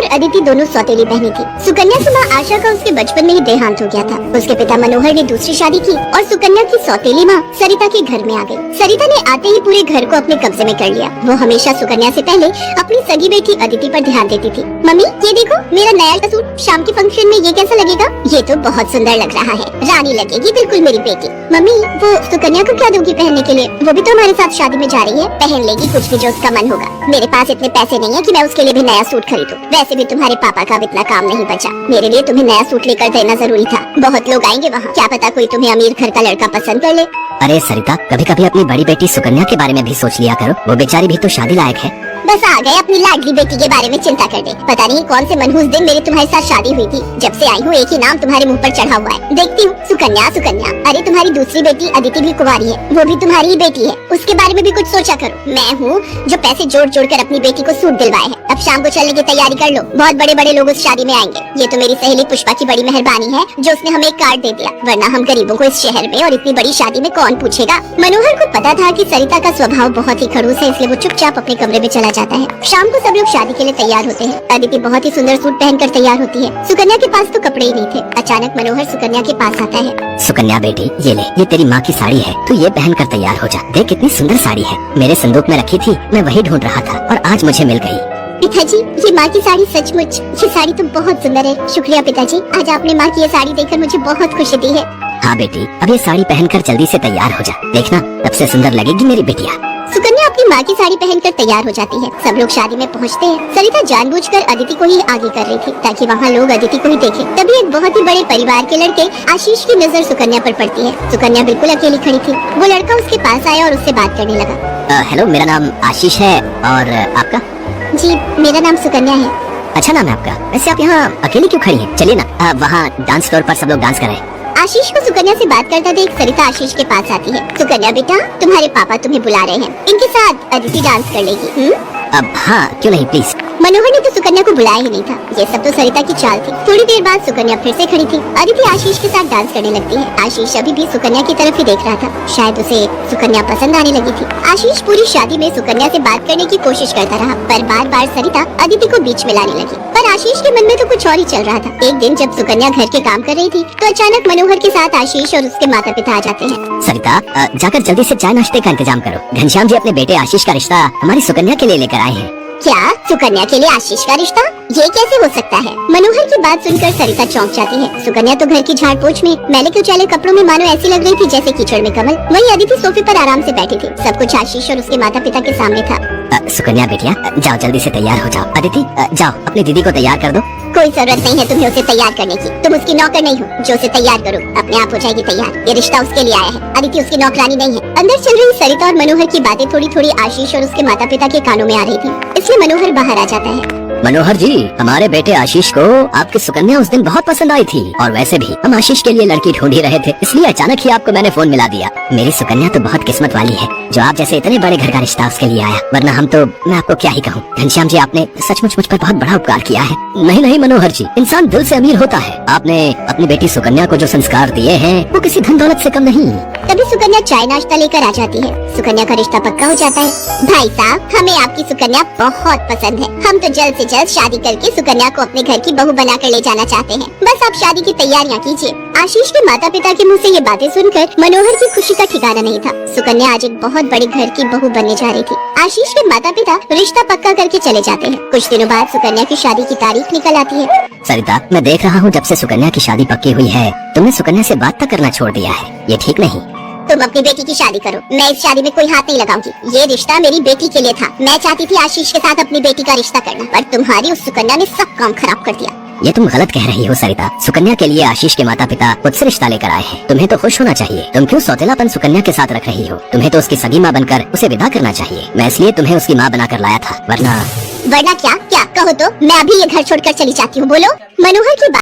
अदिति दोनों सौतेली बहनें थी। सुकन्या की माँ आशा का उसके बचपन में ही देहांत हो गया था। उसके पिता मनोहर ने दूसरी शादी की और सुकन्या की सौतेली माँ सरिता के घर में आ गई। सरिता ने आते ही पूरे घर को अपने कब्जे में कर लिया। वो हमेशा सुकन्या से पहले अपनी सगी बेटी अदिति पर ध्यान देती थी। मम्मी ये देखो मेरा नया सूट, शाम के फंक्शन में ये कैसा लगेगा? ये तो बहुत सुंदर लग रहा है, रानी लगेगी बिल्कुल मेरी बेटी। मम्मी वो सुकन्या को क्या दोगी पहनने के लिए? वो भी तो हमारे साथ शादी में जा रही है, पहन लेगी कुछ भी जो उसका मन होगा। मेरे पास इतने पैसे नहीं है कि मैं उसके लिए भी नया सूट खरीदूं। वैसे भी तुम्हारे पापा का इतना काम नहीं बचा। मेरे लिए तुम्हें नया सूट लेकर देना जरूरी था। बहुत लोग आएंगे वहाँ, क्या पता कोई तुम्हें अमीर घर का लड़का पसंद कर ले। अरे सरिता, कभी कभी अपनी बड़ी बेटी सुकन्या के बारे में भी सोच लिया करो। वो बेचारी भी तो शादी लायक है। बस आ गए अपनी लाडली बेटी के बारे में चिंता करने। पता नहीं कौन से मनहूस दिन मेरी तुम्हारे साथ शादी हुई थी। जब से आई हूँ एक ही नाम तुम्हारे मुंह पर चढ़ा हुआ है। देखती हूँ सुकन्या सुकन्या। अरे तुम्हारी दूसरी बेटी अदिति भी कुंवारी है, वो भी तुम्हारी ही बेटी है। उसके बारे में भी कुछ सोचा करो। मैं हूँ जो पैसे जोड़ जोड़ कर अपनी बेटी को सूट दिलवाए है। अब शाम को चलने की तैयारी कर लो, बहुत बड़े बड़े लोग उस शादी में आएंगे। ये तो मेरी सहेली पुष्पा की बड़ी मेहरबानी है जो उसने हमें एक कार्ड दे दिया, वरना हम गरीबों को इस शहर में और इतनी बड़ी शादी में कौन पूछेगा। मनोहर को पता था कि सरिता का स्वभाव बहुत ही खड़ूस है, इसलिए वो चुपचाप अपने कमरे में चला जाता है। शाम को सब लोग शादी के लिए तैयार होते हैं। अदिति बहुत ही सुंदर सूट पहनकर तैयार होती है। सुकन्या के पास तो कपड़े ही नहीं थे। अचानक मनोहर सुकन्या के पास आता है। सुकन्या बेटी, ये ले, ये तेरी माँ की साड़ी है, तू ये पहन कर तैयार हो जा। देख कितनी सुंदर साड़ी है, मेरे संदूक में रखी थी, मैं वही ढूंढ रहा था और आज मुझे मिल गई। पिताजी ये माँ की साड़ी सचमुच, ये साड़ी तो बहुत सुंदर है। शुक्रिया पिताजी, आज आपने माँ की ये साड़ी देखकर मुझे बहुत खुशी दी है। हाँ बेटी, अब ये साड़ी पहनकर जल्दी से तैयार हो जा, देखना सबसे सुंदर लगेगी मेरी बिटिया। सुकन्या अपनी माँ की साड़ी पहनकर तैयार हो जाती है। सब लोग शादी में पहुँचते हैं। सरिता जानबूझकर अदिति को ही आगे कर रही थी ताकि वहाँ लोग अदिति को ही देखें। तभी एक बहुत ही बड़े परिवार के लड़के आशीष की नजर सुकन्या पर पड़ती है। सुकन्या बिल्कुल अकेली खड़ी थी। वो लड़का उसके पास आया और उससे बात करने लगा। हेलो, मेरा नाम आशीष है और आपका? जी मेरा नाम सुकन्या है। अच्छा नाम है आपका। वैसे आप यहाँ अकेली क्यों खड़ी हैं? चलिए ना, वहाँ डांस फ्लोर पर सब लोग डांस कर रहे हैं। आशीष को सुकन्या से बात करता देख सरिता आशीष के पास आती है। सुकन्या बेटा, तुम्हारे पापा तुम्हें बुला रहे हैं, इनके साथ अदिति डांस कर लेगी। अब हाँ, क्यों नहीं, प्लीज। मनोहर ने तो सुकन्या को बुलाया ही नहीं था। ये सब तो सरिता की चाल थी। थोड़ी देर बाद सुकन्या फिर से खड़ी थी। अदिति आशीष के साथ डांस करने लगती है। आशीष अभी भी सुकन्या की तरफ ही देख रहा था, शायद उसे सुकन्या पसंद आने लगी थी। आशीष पूरी शादी में सुकन्या से बात करने की कोशिश करता रहा, पर बार बार सरिता अदिति को बीच में लाने लगी। पर आशीष के मन में तो कुछ और ही चल रहा था। एक दिन जब सुकन्या घर के काम कर रही थी तो अचानक मनोहर के साथ आशीष और उसके माता पिता आ जाते हैं। सरिता, जाकर जल्दी से चाय नाश्ते का इंतजाम करो। घनश्याम जी अपने बेटे आशीष का रिश्ता हमारी सुकन्या के लिए लेकर आए हैं। क्या सुकन्या के लिए आशीष का रिश्ता? ये कैसे हो सकता है? मनोहर की बात सुनकर सरिता चौंक जाती है। सुकन्या तो घर की झाड़ पोछ में मैले कुचैले कपड़ों में मानो ऐसी लग रही थी जैसे कीचड़ में कमल। वहीं अदिति सोफे पर आराम से बैठी थी। सब कुछ आशीष और उसके माता पिता के सामने था। सुकन्या बेटिया, जाओ जल्दी से तैयार हो जाओ। अदिति, जाओ अपनी दीदी को तैयार कर दो। कोई जरूरत नहीं है तुम्हें उसे तैयार करने की। तुम उसकी नौकर नहीं हो जो उसे तैयार करो, अपने आप हो जाएगी तैयार। ये रिश्ता उसके लिए आया है, अदिति उसकी नौकरानी नहीं है। अंदर चल रही सरिता और मनोहर की बातें थोड़ी थोड़ी आशीष और उसके माता पिता के कानों में आ रही थी, इसलिए मनोहर बाहर आ जाता है। मनोहर जी, हमारे बेटे आशीष को आपकी सुकन्या उस दिन बहुत पसंद आई थी और वैसे भी हम आशीष के लिए लड़की ढूंढ ही रहे थे, इसलिए अचानक ही आपको मैंने फोन मिला दिया। मेरी सुकन्या तो बहुत किस्मत वाली है जो आप जैसे इतने बड़े घर का रिश्ता उसके लिए आया, वरना हम तो, मैं आपको क्या ही कहूँ। घनश्याम जी, आपने सचमुच मुझ पर बहुत बड़ा उपकार किया है। नहीं नहीं मनोहर जी, इंसान दिल से अमीर होता है। आपने अपनी बेटी सुकन्या को जो संस्कार दिए हैं वो किसी धन दौलत से कम नहीं। तभी सुकन्या चाय नाश्ता लेकर आ जाती है। सुकन्या का रिश्ता पक्का हो जाता है। भाई साहब, हमें आपकी सुकन्या बहुत पसंद है। हम तो जल्द से जल्द शादी करके सुकन्या को अपने घर की बहू बनाकर ले जाना चाहते हैं। बस आप शादी की तैयारियां कीजिए। आशीष के माता पिता के मुंह से ये बातें सुनकर मनोहर की खुशी का ठिकाना नहीं था। सुकन्या आज एक बहुत बड़े घर की बहू बनने जा रही थी। आशीष के माता पिता रिश्ता पक्का करके चले जाते हैं। कुछ दिनों बाद सुकन्या की शादी की तारीख निकल आती है। सरिता, मैं देख रहा हूँ जब से सुकन्या की शादी पक्की हुई है तुमने सुकन्या से बात तक करना छोड़ दिया है। ये ठीक नहीं। तुम अपनी बेटी की शादी करो, मैं इस शादी में कोई हाथ नहीं लगाऊंगी। ये रिश्ता मेरी बेटी के लिए था। मैं चाहती थी आशीष के साथ अपनी बेटी का रिश्ता करना, पर तुम्हारी उस सुकन्या ने सब काम खराब कर दिया। ये तुम गलत कह रही हो सरिता। सुकन्या के लिए आशीष के माता पिता खुद से रिश्ता लेकर आए हैं। तुम्हें तो खुश होना चाहिए। तुम क्यों सौतेलापन सुकन्या के साथ रख रही हो? तुम्हें तो उसकी सगी माँ बनकर उसे विदा करना चाहिए। मैं इसलिए तुम्हें उसकी माँ बनाकर लाया था, वरना क्या? क्या कहो तो मैं अभी ये घर छोड़कर चली जाती हूँ। बोलो। मनोहर की